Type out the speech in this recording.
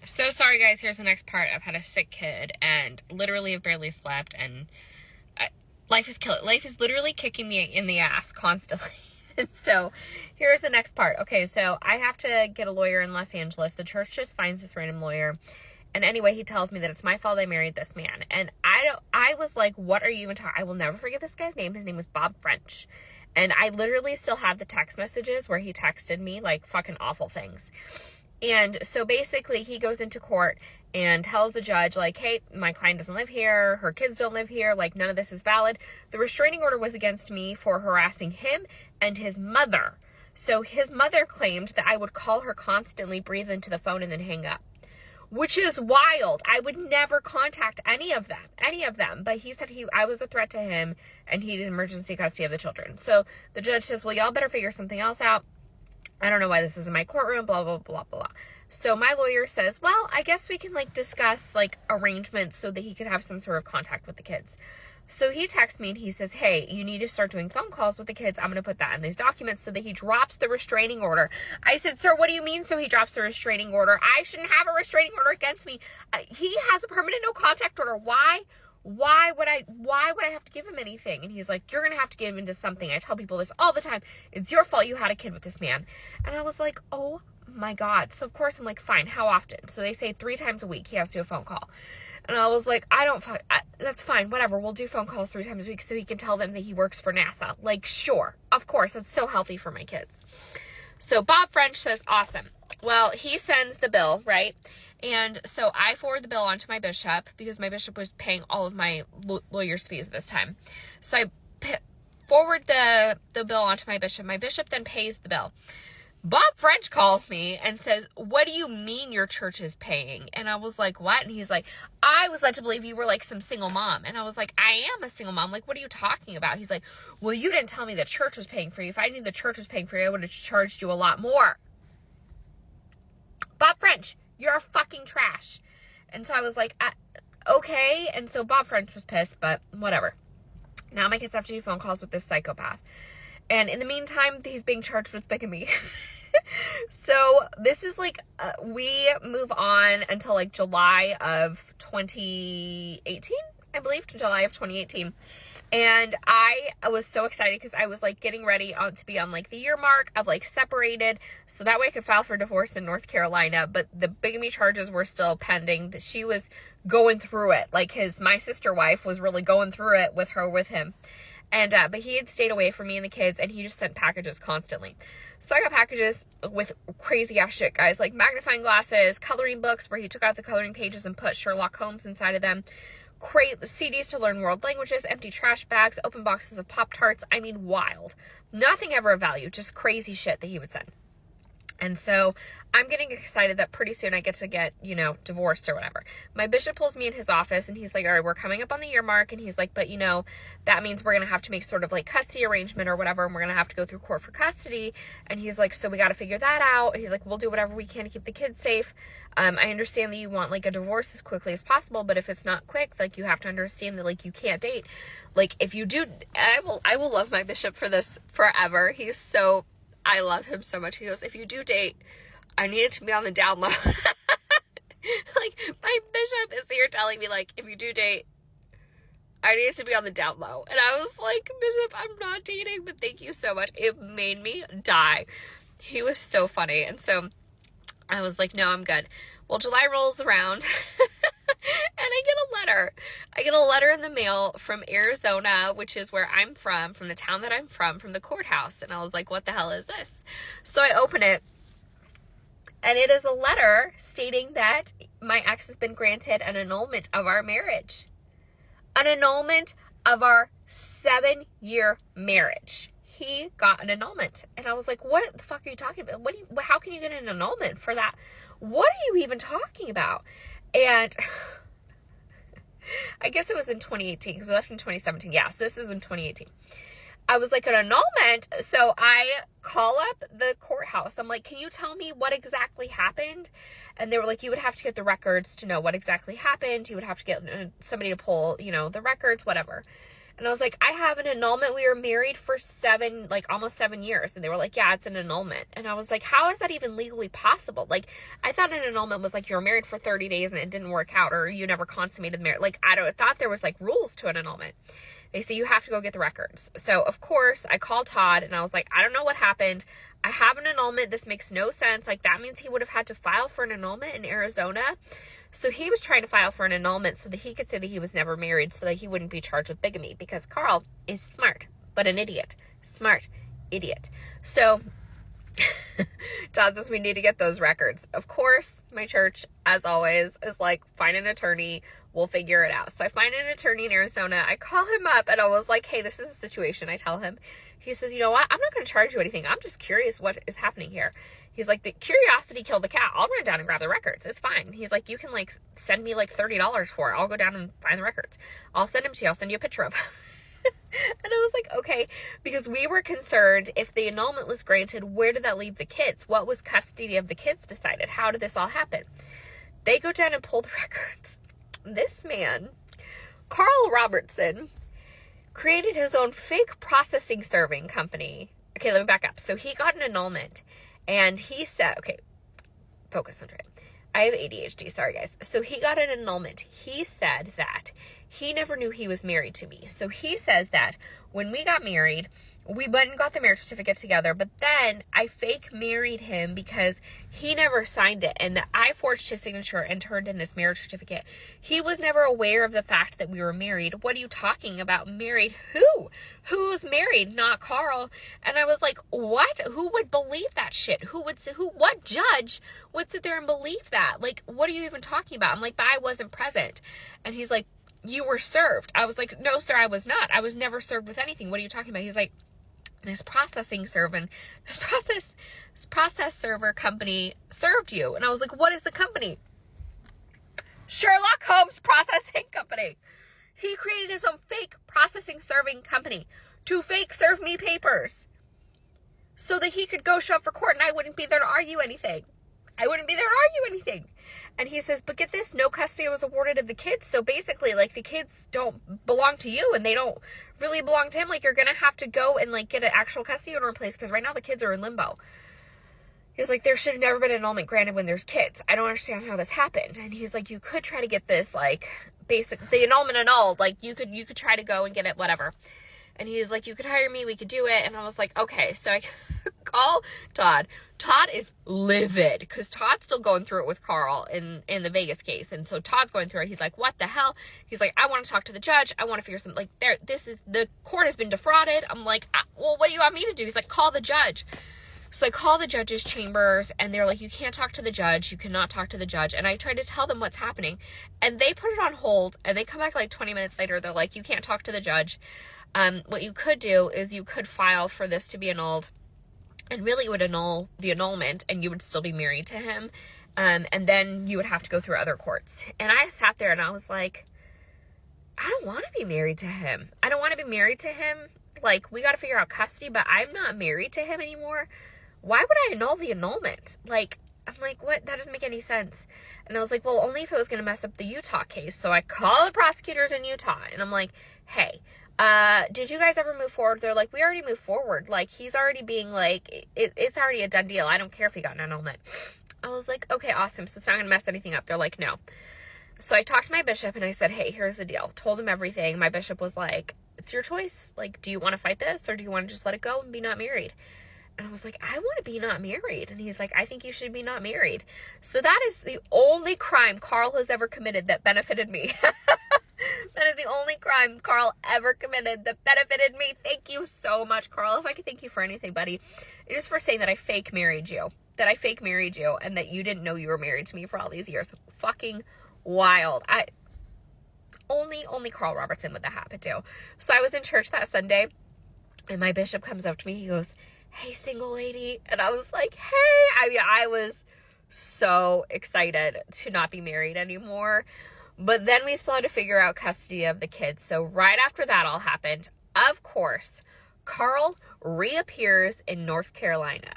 So sorry, guys. Here's the next part. I've had a sick kid and literally have barely slept, and life is killing. Life is literally kicking me in the ass constantly. And so here's the next part. Okay, so I have to get a lawyer in Los Angeles. The church just finds this random lawyer. And anyway, he tells me that it's my fault I married this man. And I was like, what are you even talking? I will never forget this guy's name. His name was Bob French. And I literally still have the text messages where he texted me like fucking awful things. And so basically he goes into court and tells the judge, like, hey, my client doesn't live here. Her kids don't live here. Like, none of this is valid. The restraining order was against me for harassing him and his mother. So his mother claimed that I would call her constantly, breathe into the phone, and then hang up, which is wild. I would never contact any of them. But he said I was a threat to him and he needed emergency custody of the children. So the judge says, well, y'all better figure something else out. I don't know why this is in my courtroom, blah, blah, blah, blah. So my lawyer says, well, I guess we can like discuss like arrangements so that he could have some sort of contact with the kids. So he texts me and he says, hey, you need to start doing phone calls with the kids. I'm going to put that in these documents so that he drops the restraining order. I said, sir, what do you mean? So he drops the restraining order? I shouldn't have a restraining order against me. He has a permanent no contact order. Why would I have to give him anything? And he's like, you're going to have to give him to something. I tell people this all the time. It's your fault you had a kid with this man. And I was like, oh my God. So of course I'm like, fine. How often? So they say 3 times a week he has to do a phone call. And I was like, that's fine. Whatever. We'll do phone calls 3 times a week so he can tell them that he works for NASA. Like, sure. Of course. That's so healthy for my kids. So Bob French says, awesome. Well, he sends the bill, right? And so I forward the bill on to my bishop because my bishop was paying all of my lawyer's fees at this time. So I forward the bill on to my bishop. My bishop then pays the bill. Bob French calls me and says, what do you mean your church is paying? And I was like, what? And he's like, I was led to believe you were like some single mom. And I was like, I am a single mom. Like, what are you talking about? He's like, well, you didn't tell me the church was paying for you. If I knew the church was paying for you, I would have charged you a lot more. Bob French, you're a fucking trash. And so I was like, okay. And so Bob French was pissed, but whatever. Now my kids have to do phone calls with this psychopath. And in the meantime, he's being charged with bigamy. So this is like, we move on until like July of 2018, I believe, to July of 2018. And I was so excited because I was like getting ready to be on like the year mark of like separated. So that way I could file for divorce in North Carolina. But the bigamy charges were still pending. That she was going through it. Like my sister wife was really going through it with him. And, but he had stayed away from me and the kids, and he just sent packages constantly. So I got packages with crazy ass shit, guys, like magnifying glasses, coloring books where he took out the coloring pages and put Sherlock Holmes inside of them, CDs to learn world languages, empty trash bags, open boxes of Pop-Tarts. I mean, wild. Nothing ever of value, just crazy shit that he would send. And so I'm getting excited that pretty soon I get to get, divorced or whatever. My bishop pulls me in his office and he's like, all right, we're coming up on the year mark. And he's like, but that means we're going to have to make sort of like custody arrangement or whatever. And we're going to have to go through court for custody. And he's like, so we got to figure that out. He's like, we'll do whatever we can to keep the kids safe. I understand that you want like a divorce as quickly as possible, but if it's not quick, like you have to understand that like you can't date. Like if you do, I will love my bishop for this forever. I love him so much. He goes, if you do date, I need it to be on the down low. Like, my bishop is here telling me, like, if you do date, I need it to be on the down low. And I was like, Bishop, I'm not dating, but thank you so much. It made me die. He was so funny. And so I was like, no, I'm good. Well, July rolls around and I get a letter. I get a letter in the mail from Arizona, which is where I'm from the town that I'm from the courthouse. And I was like, what the hell is this? So I open it and it is a letter stating that my ex has been granted an annulment of our marriage. An annulment of our 7-year marriage. He got an annulment. And I was like, what the fuck are you talking about? How can you get an annulment for that? What are you even talking about? And I guess it was in 2018 because we left in 2017. Yes, this is in 2018. I was like, an annulment? So I call up the courthouse. I'm like, can you tell me what exactly happened? And they were like, you would have to get the records to know what exactly happened. You would have to get somebody to pull, the records, whatever. And I was like, I have an annulment. We were married for almost 7 years. And they were like, yeah, it's an annulment. And I was like, how is that even legally possible? Like, I thought an annulment was like you were married for 30 days and it didn't work out, or you never consummated marriage. Like, I thought there was like rules to an annulment. They say you have to go get the records. So, of course, I called Todd and I was like, I don't know what happened. I have an annulment. This makes no sense. Like, that means he would have had to file for an annulment in Arizona. So he was trying to file for an annulment so that he could say that he was never married so that he wouldn't be charged with bigamy, because Carl is smart, but an idiot. Smart idiot. So Todd says we need to get those records. Of course, my church, as always, is like, find an attorney. We'll figure it out. So I find an attorney in Arizona. I call him up and I was like, hey, this is the situation. I tell him. He says, you know what? I'm not going to charge you anything. I'm just curious what is happening here. He's like, the curiosity killed the cat. I'll run down and grab the records. It's fine. He's like, you can like send me like $30 for it. I'll go down and find the records. I'll send them to you. I'll send you a picture of them. And I was like, okay, because we were concerned if the annulment was granted, where did that leave the kids? What was custody of the kids decided? How did this all happen? They go down and pull the records. This man, Carl Robertson, created his own fake processing serving company. Okay, let me back up. So he got an annulment and he said, okay, focus on it. I have ADHD. Sorry, guys. So he got an annulment. He said that he never knew he was married to me. So he says that when we got married, we went and got the marriage certificate together, but then I fake married him because he never signed it, and I forged his signature and turned in this marriage certificate. He was never aware of the fact that we were married. What are you talking about? Married? Who? Who's married? Not Carl. And I was like, what? Who would believe that shit? What judge would sit there and believe that? Like, what are you even talking about? I'm like, but I wasn't present. And he's like, you were served. I was like, no, sir, I was not. I was never served with anything. What are you talking about? He's like, this process server company served you. And I was like, what is the company? Sherlock Holmes Processing Company. He created his own fake processing serving company to fake serve me papers so that he could go show up for court and I wouldn't be there to argue anything. And he says, but get this, no custody was awarded of the kids. So basically, like, the kids don't belong to you and they don't really belong to him. Like, you're going to have to go and, like, get an actual custody order in place because right now the kids are in limbo. He's like, there should have never been an annulment granted when there's kids. I don't understand how this happened. And he's like, you could try to get this, like, the annulment annulled. Like, you could try to go and get it, whatever. And he's like, you could hire me, we could do it. And I was like, okay. So I call Todd. Todd is livid because Todd's still going through it with Carl in the Vegas case. And so Todd's going through it. He's like, what the hell? He's like, I want to talk to the judge. I want to figure something. Like, the court has been defrauded. I'm like, well, what do you want me to do? He's like, call the judge. So I call the judge's chambers and they're like, you can't talk to the judge. You cannot talk to the judge. And I tried to tell them what's happening and they put it on hold and they come back like 20 minutes later. They're like, you can't talk to the judge. What you could do is you could file for this to be annulled, and really it would annul the annulment and you would still be married to him. And then you would have to go through other courts. And I sat there and I was like, I don't want to be married to him. Like, we got to figure out custody, but I'm not married to him anymore. Why would I annul the annulment? Like, I'm like, what? That doesn't make any sense. And I was like, well, only if it was going to mess up the Utah case. So I call the prosecutors in Utah and I'm like, hey, did you guys ever move forward? They're like, we already moved forward. Like, he's already being like, it's already a done deal. I don't care if he got an annulment. I was like, okay, awesome. So it's not going to mess anything up. They're like, no. So I talked to my bishop and I said, hey, here's the deal. Told him everything. My bishop was like, it's your choice. Like, do you want to fight this or do you want to just let it go and be not married? And I was like, I want to be not married. And he's like, I think you should be not married. So that is the only crime Carl has ever committed that benefited me. That is the only crime Carl ever committed that benefited me. Thank you so much, Carl. If I could thank you for anything, buddy, it is for saying that I fake married you. And that you didn't know you were married to me for all these years. Fucking wild. Only Carl Robertson would that happen to. So I was in church that Sunday and my bishop comes up to me. He goes, hey, single lady. And I was like, hey. I mean, I was so excited to not be married anymore. But then we still had to figure out custody of the kids. So right after that all happened, of course, Carl reappears in North Carolina.